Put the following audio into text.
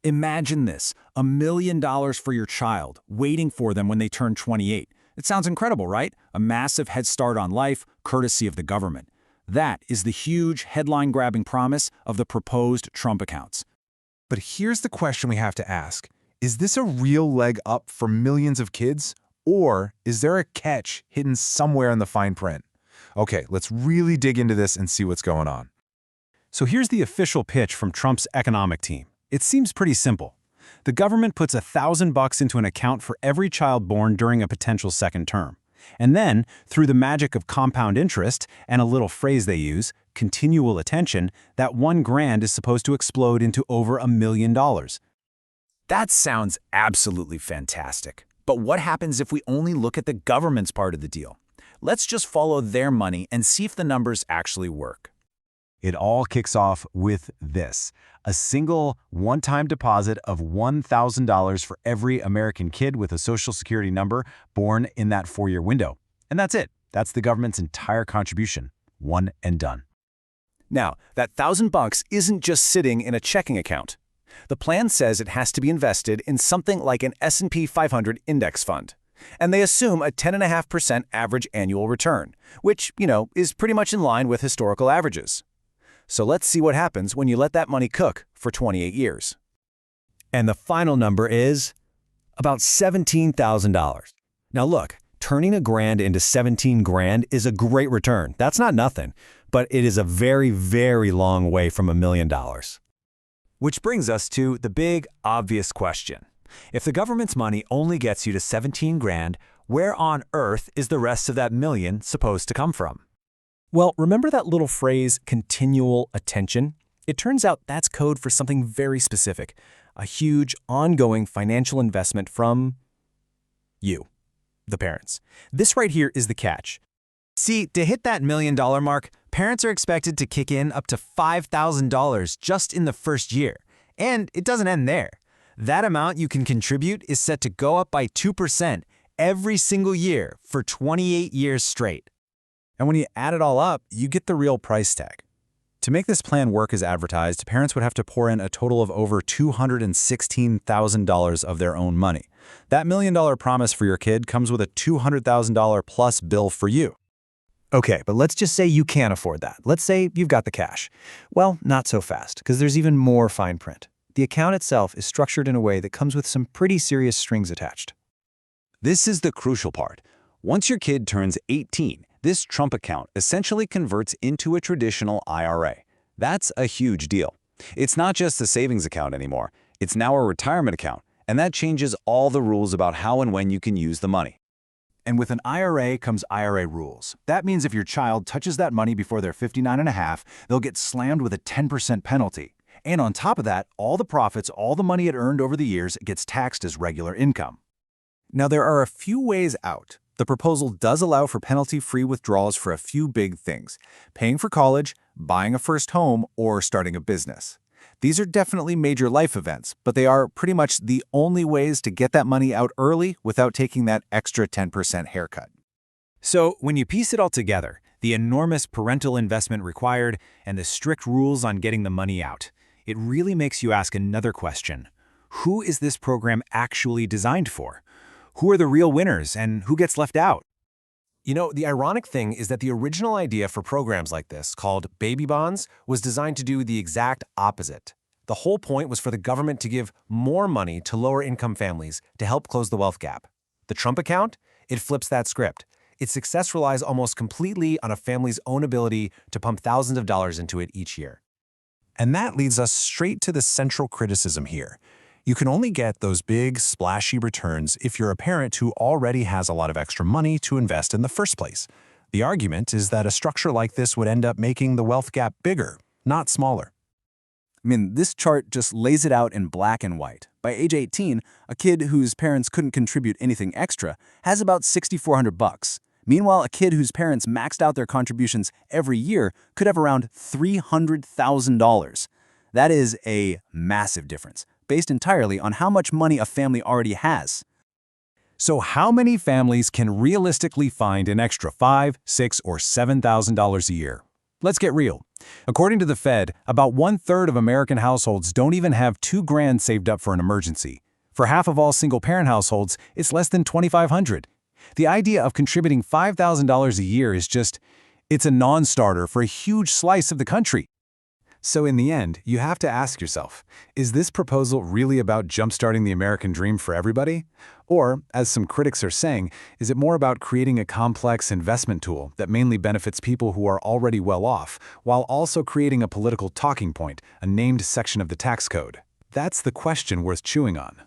Imagine this, $1 million for your child, waiting for them when they turn 28. It sounds incredible, right? A massive head start on life, courtesy of the government. That is the huge, headline-grabbing promise of the proposed Trump accounts. But here's the question we have to ask. Is this a real leg up for millions of kids? Or is there a catch hidden somewhere in the fine print? Okay, let's really dig into this and see what's going on. So here's the official pitch from Trump's economic team. It seems pretty simple. The government puts $1,000 into an account for every child born during a potential second term. And then, through the magic of compound interest and a little phrase they use, continual attention, that $1,000 is supposed to explode into over $1 million. That sounds absolutely fantastic. But what happens if we only look at the government's part of the deal? Let's just follow their money and see if the numbers actually work. It all kicks off with this: a single one-time deposit of $1,000 for every American kid with a Social Security number born in that 4-year window. And that's it. That's the government's entire contribution. One and done. Now, that $1,000 isn't just sitting in a checking account. The plan says it has to be invested in something like an S&P 500 index fund. And they assume a 10.5% average annual return, which, is pretty much in line with historical averages. So let's see what happens when you let that money cook for 28 years. And the final number is about $17,000. Now look, turning $1,000 into $17,000 is a great return. That's not nothing, but it is a very, very long way from $1 million. Which brings us to the big, obvious question. If the government's money only gets you to $17,000, where on earth is the rest of that million supposed to come from? Well, remember that little phrase, continual attention? It turns out that's code for something very specific, a huge, ongoing financial investment from you, the parents. This right here is the catch. See, to hit that $1 million mark, parents are expected to kick in up to $5,000 just in the first year. And it doesn't end there. That amount you can contribute is set to go up by 2% every single year for 28 years straight. And when you add it all up, you get the real price tag. To make this plan work as advertised, parents would have to pour in a total of over $216,000 of their own money. That $1 million promise for your kid comes with a $200,000 plus bill for you. Okay, but let's just say you can't afford that. Let's say you've got the cash. Well, not so fast, because there's even more fine print. The account itself is structured in a way that comes with some pretty serious strings attached. This is the crucial part. Once your kid turns 18, this Trump account essentially converts into a traditional IRA. That's a huge deal. It's not just a savings account anymore. It's now a retirement account, and that changes all the rules about how and when you can use the money. And with an IRA comes IRA rules. That means if your child touches that money before they're 59 and a half, they'll get slammed with a 10% penalty. And on top of that, all the profits, all the money it earned over the years gets taxed as regular income. Now, there are a few ways out. The proposal does allow for penalty-free withdrawals for a few big things: paying for college, buying a first home, or starting a business. These are definitely major life events, but they are pretty much the only ways to get that money out early without taking that extra 10% haircut. So when you piece it all together, the enormous parental investment required and the strict rules on getting the money out, it really makes you ask another question. Who is this program actually designed for? Who are the real winners and who gets left out? The ironic thing is that the original idea for programs like this, called baby bonds, was designed to do the exact opposite. The whole point was for the government to give more money to lower-income families to help close the wealth gap. The Trump account? It flips that script. Its success relies almost completely on a family's own ability to pump thousands of dollars into it each year. And that leads us straight to the central criticism here. You can only get those big, splashy returns if you're a parent who already has a lot of extra money to invest in the first place. The argument is that a structure like this would end up making the wealth gap bigger, not smaller. This chart just lays it out in black and white. By age 18, a kid whose parents couldn't contribute anything extra has about $6,400. Meanwhile, a kid whose parents maxed out their contributions every year could have around $300,000. That is a massive difference, based entirely on how much money a family already has. So how many families can realistically find an extra $5,000, $6,000, or $7,000 a year? Let's get real. According to the Fed, about 1/3 of American households don't even have $2,000 saved up for an emergency. For half of all single-parent households, it's less than $2,500. The idea of contributing $5,000 a year is it's a non-starter for a huge slice of the country. So in the end, you have to ask yourself, is this proposal really about jumpstarting the American dream for everybody? Or, as some critics are saying, is it more about creating a complex investment tool that mainly benefits people who are already well off, while also creating a political talking point, a named section of the tax code? That's the question worth chewing on.